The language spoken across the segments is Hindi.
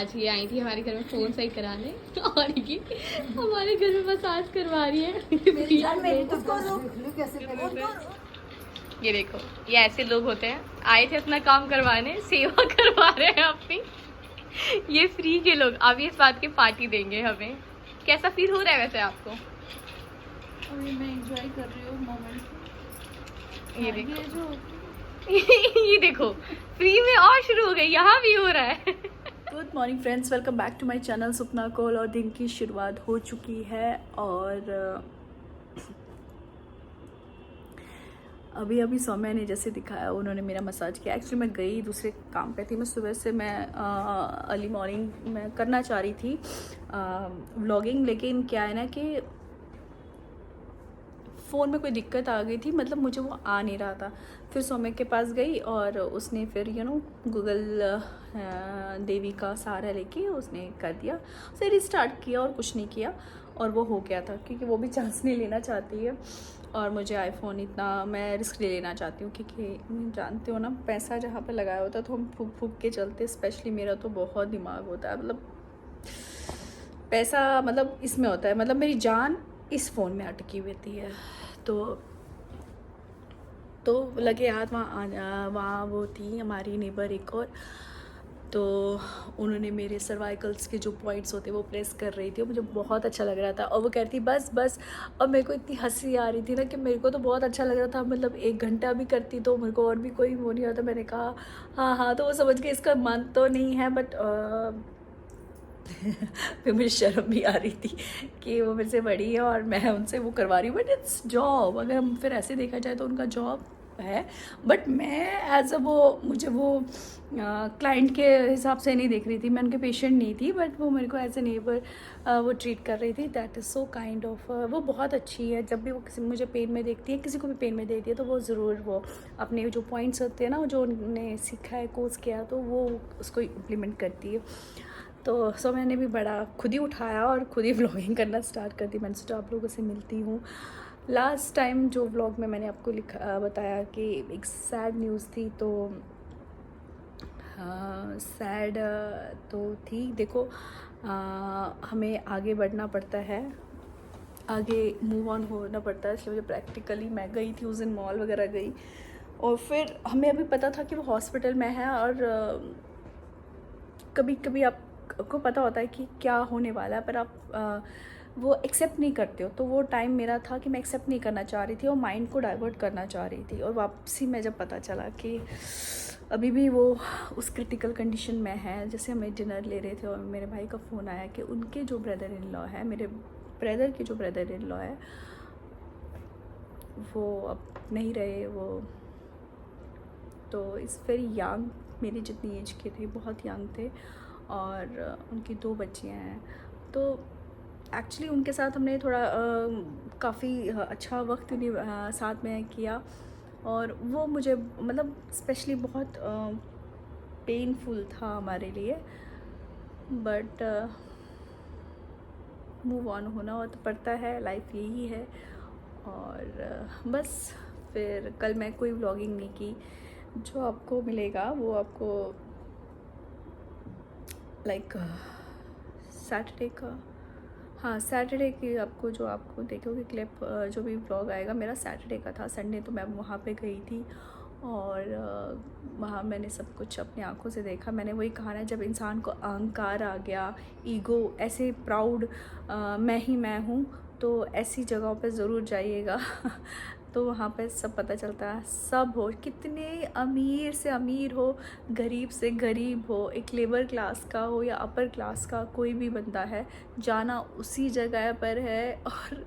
आज ये आई थी हमारे घर में फ़ोन सही कराने और ये हमारे घर में मसाज करवा रही है। ये देखो, ये ऐसे लोग होते हैं, आए थे अपना काम करवाने, सेवा करवा रहे हैं अपनी। ये फ्री के लोग। अब इस बात की पार्टी देंगे हमें। कैसा फील हो रहा है वैसे आपको? अभी मैं एंजॉय कर रही हूँ मोमेंट। ये देखो ये देखो, फ्री में और शुरू हो गई, यहाँ भी हो रहा है। Good morning friends, welcome back to my channel Sapna Kaul. और दिन की शुरुआत हो चुकी है और अभी सौम्या ने जैसे दिखाया उन्होंने मेरा मसाज किया। एक्चुअली मैं गई दूसरे काम पे थी। मैं सुबह से मैं अर्ली मॉर्निंग में करना चाह रही थी व्लॉगिंग, लेकिन क्या है ना कि फ़ोन में कोई दिक्कत आ गई थी, मतलब मुझे वो आ नहीं रहा था। फिर सौम्या के पास गई और उसने फिर गूगल देवी का सहारा लेके उसने कर दिया, उसे रिस्टार्ट किया और कुछ नहीं किया और वो हो गया था। क्योंकि वो भी चांस नहीं लेना चाहती है और मुझे आईफोन इतना मैं रिस्क ले लेना चाहती हूँ, क्योंकि जानते हो ना, पैसा जहाँ पे लगाया होता है तो हम फूक फूक के चलते। स्पेशली मेरा तो बहुत दिमाग होता है, मतलब पैसा मतलब इसमें होता है, मतलब मेरी जान इस फ़ोन में अटकी हुई होती है। तो लगे हाथ वहाँ वो थी हमारी नेबर एक और, तो उन्होंने मेरे सर्वाइकल्स के जो पॉइंट्स होते वो प्रेस कर रही थी और मुझे बहुत अच्छा लग रहा था। और वो कहती बस बस, और मेरे को इतनी हंसी आ रही थी ना कि मेरे को तो बहुत अच्छा लग रहा था। मतलब 1 घंटा भी करती तो मेरे को और भी कोई वो नहीं होता। मैंने कहा हाँ हाँ, तो वो समझ के इसका मन तो नहीं है, बट फिर मुझे शर्म भी आ रही थी कि वो मेरे से बड़ी है और मैं उनसे वो करवा रही हूँ। बट इट्स जॉब, अगर हम फिर ऐसे देखा जाए तो उनका जॉब है। बट मैं एज अ मुझे वो क्लाइंट के हिसाब से नहीं देख रही थी, मैं उनके पेशेंट नहीं थी, बट वो मेरे को एज ए नेबर वो ट्रीट कर रही थी। That is so kind of, वो बहुत अच्छी है। जब भी वो किसी मुझे पेन में देखती है, किसी को भी पेन में देखती है, तो वो ज़रूर वो अपने जो पॉइंट्स होते हैं ना, जो उन्होंने सीखा है, कोर्स किया, तो वो उसको इम्प्लीमेंट करती है। तो सो मैंने भी बड़ा खुद ही उठाया और खुद ही व्लॉगिंग करना स्टार्ट कर दी। मैंने सोचा आप लोगों से मिलती हूँ। लास्ट टाइम जो व्लॉग में मैंने आपको बताया कि एक सैड न्यूज़ थी, तो सैड तो थी। देखो हमें आगे बढ़ना पड़ता है, आगे मूव ऑन होना पड़ता है। इसलिए मुझे प्रैक्टिकली मैं गई थी उस दिन, मॉल वगैरह गई और फिर हमें अभी पता था कि वो हॉस्पिटल में है। और कभी कभी आपको पता होता है कि क्या होने वाला है, पर आप वो एक्सेप्ट नहीं करते हो। तो वो टाइम मेरा था कि मैं एक्सेप्ट नहीं करना चाह रही थी और माइंड को डाइवर्ट करना चाह रही थी। और वापसी में जब पता चला कि अभी भी वो उस क्रिटिकल कंडीशन में है, जैसे हमें डिनर ले रहे थे और मेरे भाई का फ़ोन आया कि उनके जो ब्रदर इन लॉ है, मेरे ब्रदर के जो ब्रदर इन लॉ है, वो अब नहीं रहे। वो तो इस वेरी यंग, मेरी जितनी एज के थे, बहुत यंग थे और उनकी 2 बच्चियाँ हैं। तो एक्चुअली उनके साथ हमने थोड़ा काफ़ी अच्छा वक्त साथ में किया और वो मुझे मतलब स्पेशली बहुत पेनफुल था हमारे लिए। बट मूव ऑन होना तो पड़ता है, लाइफ यही है। और बस फिर कल मैं कोई व्लॉगिंग नहीं की। जो आपको मिलेगा वो आपको लाइक सैटरडे का, हाँ सैटरडे की आपको जो आपको देखोगे क्लिप, जो भी व्लॉग आएगा मेरा सैटरडे का था। संडे तो मैं वहाँ पे गई थी और वहाँ मैंने सब कुछ अपनी आंखों से देखा। मैंने वही कहा ना, जब इंसान को अहंकार आ गया, ईगो, ऐसे प्राउड, मैं ही मैं हूँ, तो ऐसी जगहों पे ज़रूर जाइएगा। तो वहाँ पे सब पता चलता है। सब हो, कितने अमीर से अमीर हो, गरीब से गरीब हो, एक लेबर क्लास का हो या अपर क्लास का, कोई भी बंदा है, जाना उसी जगह पर है और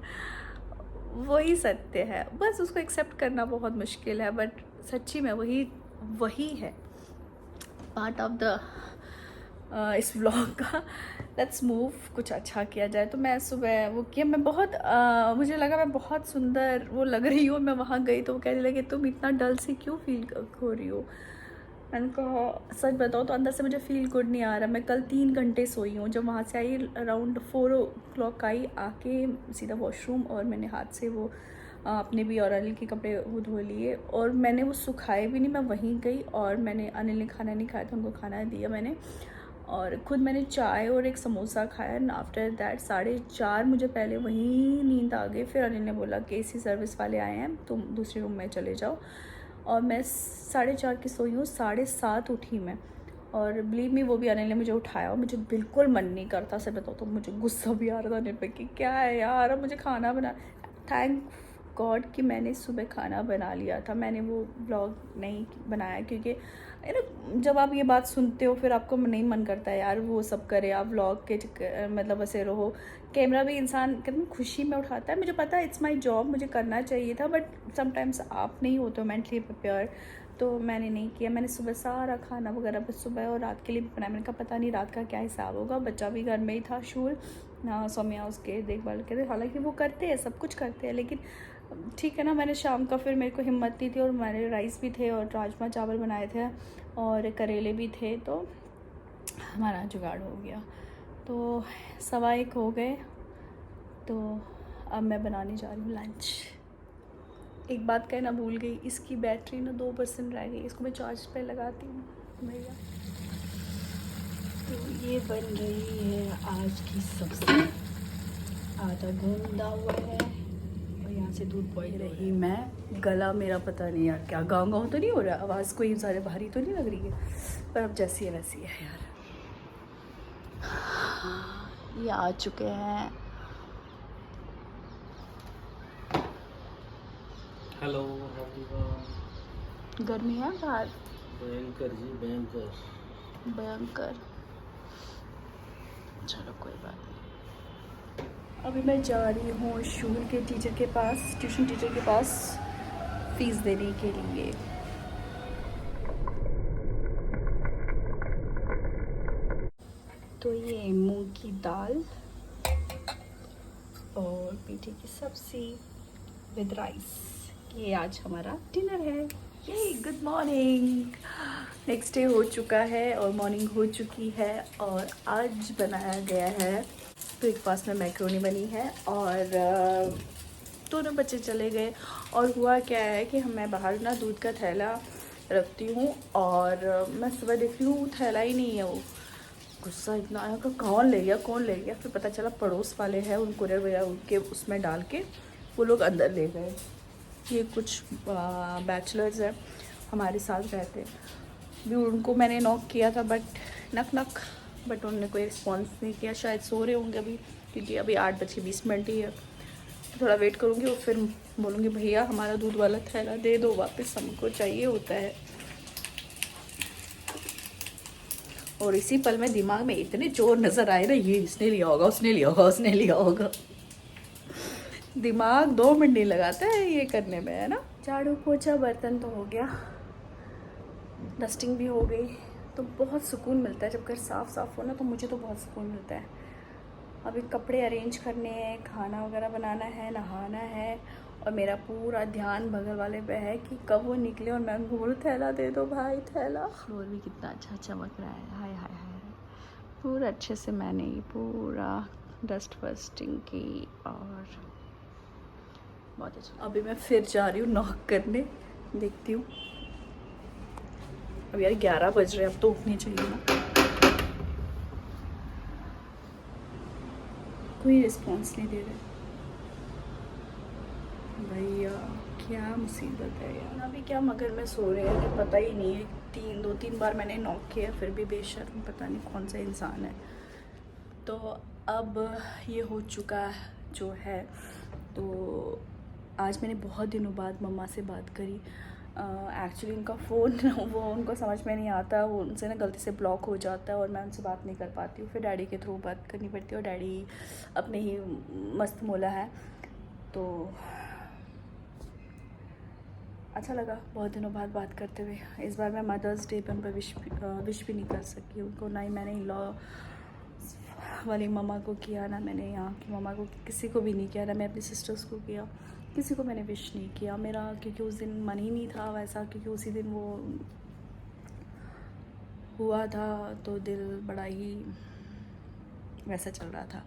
वही सत्य है। बस उसको एक्सेप्ट करना बहुत मुश्किल है, बट सच्ची में वही है पार्ट ऑफ द इस व्लॉग का। लेट्स मूव, कुछ अच्छा किया जाए। तो मैं सुबह वो किया, मैं बहुत मुझे लगा मैं बहुत सुंदर वो लग रही हूँ। मैं वहाँ गई तो वो कहने लगे तुम इतना डल सी क्यों फील हो रही हो। मैंने कहा सच बताओ तो अंदर से मुझे फील गुड नहीं आ रहा। मैं कल 3 घंटे सोई हूँ। जब वहाँ से आई अराउंड 4 o'clock आई, आके सीधा वॉशरूम और मैंने हाथ से वो अपने भी और अनिल के कपड़े वो धो लिए और मैंने वो सुखाए भी नहीं। मैं वहीं गई और मैंने, अनिल ने खाना नहीं खाया था, उनको खाना दिया मैंने और खुद मैंने चाय और एक समोसा खाया एंड आफ्टर दैट 4:30 मुझे पहले वहीं नींद आ गई। फिर अनिल ने बोला कि एसी सर्विस वाले आए हैं, तुम दूसरे रूम में चले जाओ। और मैं 4:30 की सोई हूँ, 7:30 उठी मैं। और बिलीव मी, वो भी अनिल ने मुझे उठाया और मुझे बिल्कुल मन नहीं करता। सर बताओ तो मुझे गुस्सा भी आ रहा था अनिल पे कि क्या है यार, अब मुझे खाना बना। थैंक गॉड कि मैंने सुबह खाना बना लिया था। मैंने वो व्लॉग नहीं बनाया क्योंकि जब आप ये बात सुनते हो फिर आपको नहीं मन करता है यार वो सब करे, आप व्लॉग के मतलब ऐसे रहो। कैमरा भी इंसान कितनी खुशी में उठाता है। मुझे पता है इट्स माय जॉब, मुझे करना चाहिए था, बट समटाइम्स आप नहीं होते हो मेंटली प्रिपेयर, तो मैंने नहीं किया। मैंने सुबह सारा खाना वगैरह बस सुबह और रात के लिए भी बनाया। मैंने कहा पता नहीं रात का क्या हिसाब होगा। बच्चा भी घर में ही था, शूल ना सौम्या उसके देखभाल के थे। हालांकि वो करते हैं, सब कुछ करते हैं, लेकिन ठीक है ना। मैंने शाम का फिर मेरे को हिम्मत नहीं थी और मैंने राइस भी थे और राजमा चावल बनाए थे और करेले भी थे, तो हमारा जुगाड़ हो गया। तो 1:15 हो गए, तो अब मैं बनाने जा रही हूँ लंच। एक बात कहना भूल गई, इसकी बैटरी ना 2% रह गई, इसको मैं चार्ज पे लगाती हूँ भैया। तो ये बन रही है आज की सब्ज़ी, आटा गूंदा हुआ है और यहाँ से दूध बॉईल रही मैं। गला मेरा पता नहीं यार क्या गाँव गाँव तो नहीं हो रहा, आवाज़ कोई ज़्यादा भारी तो नहीं लग रही है, पर अब जैसी है वैसी है यार। ये आ चुके हैं। Hello everyone. गर्मी है बाहर भयंकर जी भयंकर। भयंकर। चलो कोई बात नहीं। अभी मैं जा रही हूँ शूल के टीचर के पास, ट्यूशन टीचर के पास फीस देने के लिए। तो ये मूंग की दाल और पीठे की सब्जी विद राइस, ये आज हमारा डिनर है। ये गुड मॉर्निंग, नेक्स्ट डे हो चुका है और मॉर्निंग हो चुकी है। और आज बनाया गया है ब्रेकफास्ट में मैक्रोनी बनी है और दोनों बच्चे चले गए। और हुआ क्या है कि मैं बाहर ना दूध का थैला रखती हूँ और मैं सुबह देख रही हूँ थैला ही नहीं है। वो गुस्सा इतना आया कि कौन ले गया कौन ले गया। फिर पता चला पड़ोस वाले हैं, उन कुरियर वगैरह उनके उसमें डाल के वो लोग अंदर ले गए। ये कुछ बैचलर्स हैं हमारे साथ रहते हैं। भी उनको मैंने नॉक किया था बट उन्होंने कोई रिस्पॉन्स नहीं किया। शायद सो रहे होंगे अभी, क्योंकि अभी 8:20 ही है। तो थोड़ा वेट करूँगी और फिर बोलूँगी भैया हमारा दूध वाला थैला दे दो वापस, हमको चाहिए होता है। और इसी पल में दिमाग में इतने चोर नज़र आए ना, ये इसने लिया होगा, उसने लिया होगा, उसने लिया होगा। दिमाग 2 मिनट नहीं लगाता है ये करने में, है ना। झाड़ू पोछा बर्तन तो हो गया, डस्टिंग भी हो गई। तो बहुत सुकून मिलता है जब घर साफ़ साफ़ हो ना, तो मुझे तो बहुत सुकून मिलता है। अभी कपड़े अरेंज करने हैं, खाना वगैरह बनाना है, नहाना है और मेरा पूरा ध्यान बगल वाले पे है कि कब वो निकले और मैं उनको बोलूँ थैला दे दो भाई थैला। फ्लोर भी कितना अच्छा चमक रहा है, हाय हाय हाय। पूरा अच्छे से मैंने ये पूरा डस्ट बस्टिंग की और बहुत अच्छा। अभी मैं फिर जा रही हूँ नॉक करने, देखती हूँ। अब यार 11 बज रहे, अब तो उठनी चाहिए ना। कोई रिस्पॉन्स नहीं दे रहे भैया, क्या मुसीबत है यार। अभी क्या मगर में सो रहे हैं, पता ही नहीं है। 2-3 बार मैंने नॉक किया फिर भी बेशर्म, पता नहीं कौन सा इंसान है। तो अब ये हो चुका जो है। तो आज मैंने बहुत दिनों बाद मम्मा से बात करी। एक्चुअली उनका फ़ोन वो उनको समझ में नहीं आता, वो उनसे ना गलती से ब्लॉक हो जाता है और मैं उनसे बात नहीं कर पाती हूँ। फिर डैडी के थ्रू बात करनी पड़ती है और डैडी अपने ही मस्त मोला है। तो अच्छा लगा बहुत दिनों बाद बात करते हुए। इस बार मैं मदर्स डे पर उन पर विश भी नहीं कर सकी उनको, ना ही मैंने लॉ वाली मम्मा को किया, ना मैंने यहाँ की मम्मा को, किसी को भी नहीं किया, ना मैं अपनी सिस्टर्स को किया, किसी को मैंने विश नहीं किया। मेरा क्योंकि उस दिन मन ही नहीं था वैसा, क्योंकि उसी दिन वो हुआ था तो दिल बड़ा ही वैसा चल रहा था।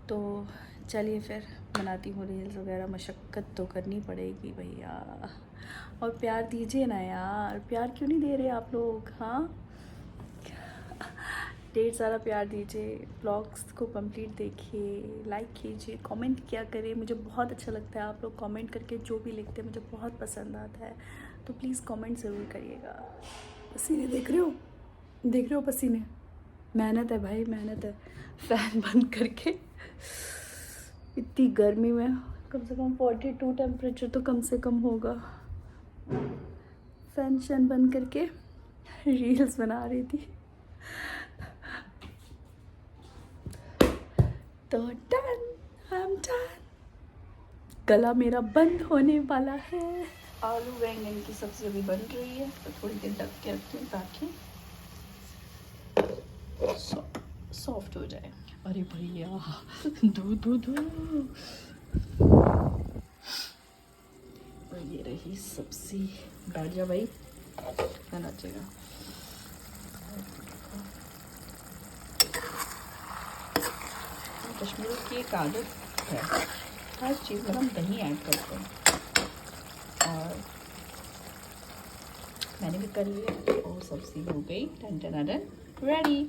तो चलिए फिर बनाती हूँ रील्स वगैरह, मशक्क़त तो करनी पड़ेगी भैया। और प्यार दीजिए ना यार, प्यार क्यों नहीं दे रहे आप लोग, हाँ। ढेर सारा प्यार दीजिए, ब्लॉग्स को कंप्लीट देखिए, लाइक कीजिए, कमेंट किया करिए। मुझे बहुत अच्छा लगता है आप लोग कमेंट करके जो भी लिखते हैं, मुझे बहुत पसंद आता है। तो प्लीज़ कमेंट ज़रूर करिएगा। पसीने देख रहे हो पसीने? मेहनत है भाई, मेहनत है। फ़ैन बंद करके इतनी गर्मी में कम से कम 42 टेम्परेचर तो कम से कम होगा। फ़ैन शन बंद करके रील्स बना रही थी। तो डन, आई एम डन। गला मेरा बंद होने वाला है। आलू बैंगन की सब्ज़ी अभी बन रही है, तो थोड़ी देर ढक के रखती हूँ ताकि सॉफ्ट हो जाए। अरे भैया दो और ये रही सब्ज़ी। बैठ जा भाई, क्या नाचेगा। कश्मीर की एक आदत है, हर चीज़ में हम दही ऐड करते हैं, और मैंने भी कर लिया और सब्ज़ी हो गई टन टन टन रेडी।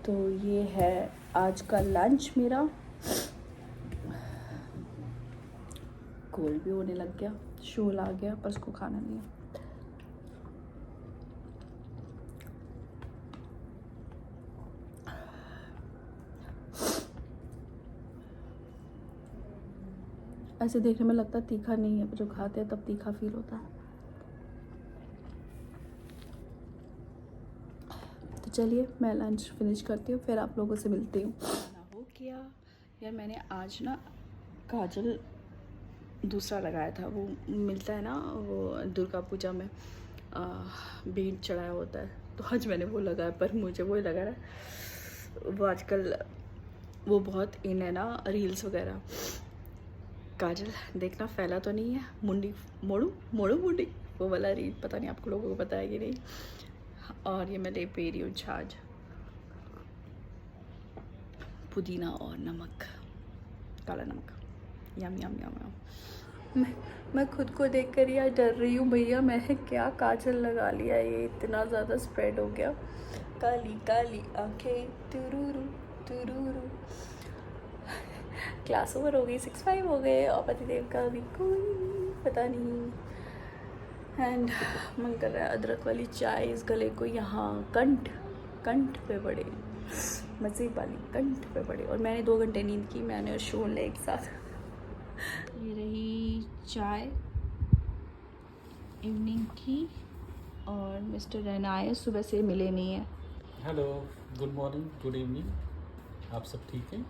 तो ये है आज का लंच मेरा। गोल भी होने लग गया, शोल आ गया, पर उसको खाना नहीं है। ऐसे देखने में लगता है तीखा नहीं है, पर जो खाते हैं तब तीखा फील होता है। तो चलिए मैं लंच फिनिश करती हूँ, फिर आप लोगों से मिलती हूँ। हो गया यार, मैंने आज ना काजल दूसरा लगाया था, वो मिलता है ना, वो दुर्गा पूजा में भेंट चढ़ाया होता है, तो आज मैंने वो लगाया। पर मुझे वो लगा रहा, वो आजकल वो बहुत इन है ना रील्स वगैरह। काजल देखना फैला तो नहीं है, मुंडी मोड़ू मुंडी, वो वाला रील, पता नहीं आपको लोगों को पता है कि नहीं। और ये मैं ले पे रही हूँ छाछ, पुदीना और नमक, काला नमक। यम यम यम यम। मैं खुद को देख कर यार डर रही हूँ भैया, मैंने क्या काजल लगा लिया, ये इतना ज़्यादा स्प्रेड हो गया। काली काली आंखें तुरूरू तुरूरू। क्लास ओवर हो गई, 6-5 हो गए, और पतिदेव का भी कोई पता नहीं। एंड मन कर रहा है अदरक वाली चाय इस गले को यहाँ कंठ पे बड़े मज़े वाली कंठ पे बड़े। और मैंने 2 घंटे नींद की, मैंने और शोल एक साथ। ये रही चाय इवनिंग की, और मिस्टर रैना आए, सुबह से मिले नहीं है। Hello, good morning, good evening. आप सब ठीक हैं?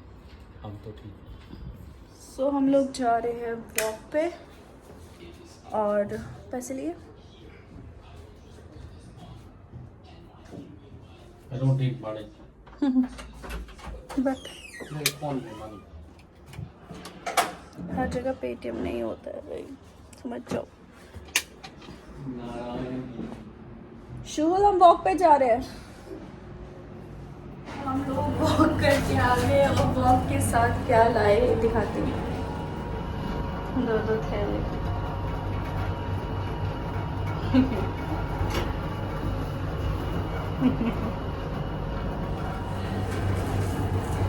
हम तो ठीक हैं। सो हम लोग जा रहे हैं वॉक पे, और पैसे लिए। बट हर जगह पेटीएम नहीं होता है भाई, समझ जाओ। शुभल हम वॉक पे जा रहे हैं। हम लोग वॉक करके आ गए, और वॉक के साथ क्या लाए दिखाती हूँ। 2 थैले।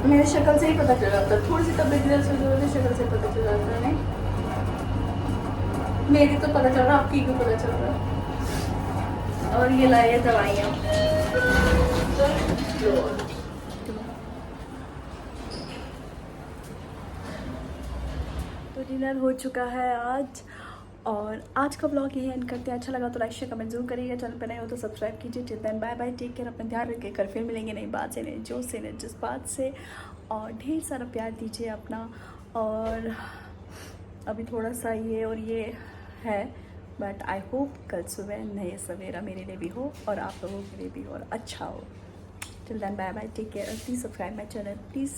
मेरी शक्ल से ही पता चल जाता है, थोड़ी सी तबीयत से शक्ल से पता चल जाता है। नहीं मेरी तो पता चल रहा, आपकी क्यों पता चल रहा। और ये लाए दवाइयाँ। तो डिनर हो चुका है आज, और आज का ब्लॉग यही एंड करते हैं। अच्छा लगा तो लाइक शेयर कमेंट जरूर करिएगा, चैनल पर नए हो तो सब्सक्राइब कीजिए। Till then bye bye, take care, अपना ध्यान रखिए। कल फिर मिलेंगे नई बात से, नए जोश से, नए जज्बात से, और ढेर सारा प्यार दीजिए अपना। और अभी थोड़ा सा ये और ये है, बट आई होप कल सुबह नए सवेरा मेरे लिए भी हो, और आप लोगों के लिए भी, और अच्छा हो। Till then bye bye, take care, please subscribe my channel please.